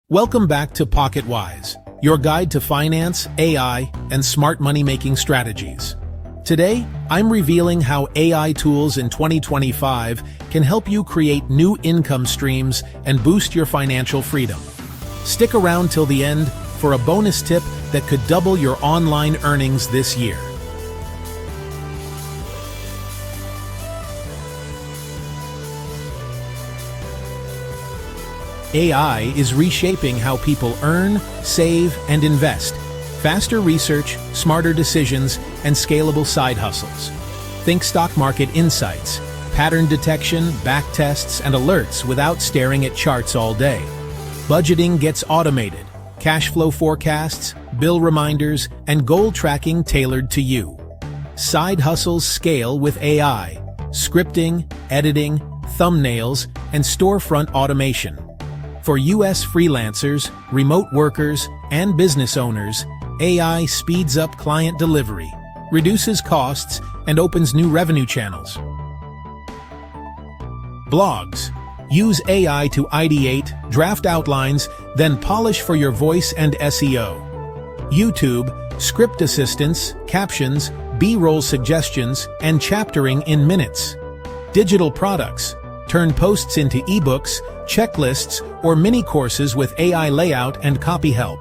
Welcome back to PocketWise, your guide to finance, AI, and smart money-making strategies. Today, I'm revealing how AI tools in 2025 can help you create new income streams and boost your financial freedom. Stick around till the end for a bonus tip that could double your online earnings this year. AI is reshaping how people earn, save, and invest. Faster research, smarter decisions, and scalable side hustles. Think stock market insights, pattern detection, backtests, and alerts without staring at charts all day. Budgeting gets automated, cash flow forecasts, bill reminders, and goal tracking tailored to you. Side hustles scale with AI, scripting, editing, thumbnails, and storefront automation. For U.S. freelancers, remote workers, and business owners, AI speeds up client delivery, reduces costs, and opens new revenue channels. Blogs. Use AI to ideate, draft outlines, then polish for your voice and SEO. YouTube. Script assistance, captions, B-roll suggestions, and chaptering in minutes. Digital products. Turn posts into ebooks, checklists, or mini-courses with AI layout and copy help.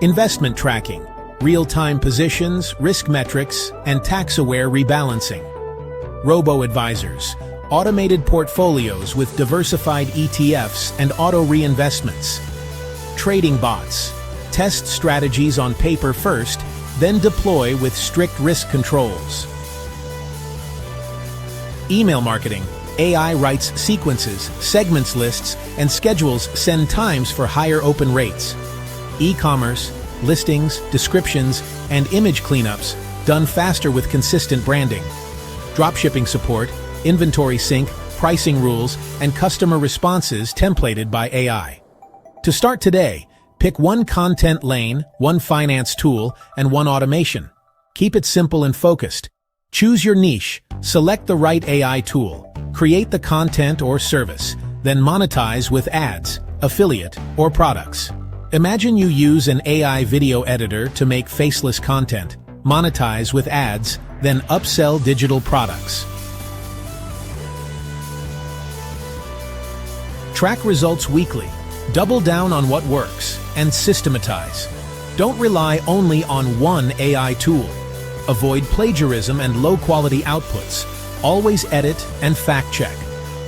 Investment tracking, real-time positions, risk metrics, and tax-aware rebalancing. Robo-advisors, automated portfolios with diversified ETFs and auto-reinvestments. Trading bots, test strategies on paper first, then deploy with strict risk controls. Email marketing. AI writes sequences, segments lists, and schedules send times for higher open rates. E-commerce, listings, descriptions, and image cleanups done faster with consistent branding. Dropshipping support, inventory sync, pricing rules, and customer responses templated by AI. To start today, pick one content lane, one finance tool, and one automation. Keep it simple and focused. Choose your niche, select the right AI tool, create the content or service, then monetize with ads, affiliate, or products. Imagine you use an AI video editor to make faceless content, monetize with ads, then upsell digital products. Track results weekly, double down on what works, and systematize. Don't rely only on one AI tool. Avoid plagiarism and low-quality outputs. Always edit and fact-check.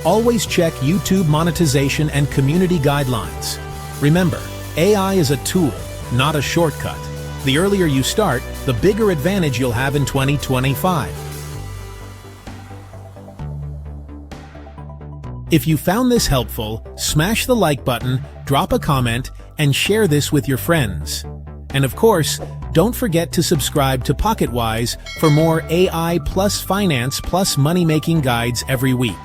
Always check YouTube monetization and community guidelines. Remember, AI is a tool, not a shortcut. The earlier you start, the bigger advantage you'll have in 2025. If you found this helpful, smash the like button, drop a comment, and share this with your friends. And of course, don't forget to subscribe to PocketWise for more AI plus finance plus money-making guides every week.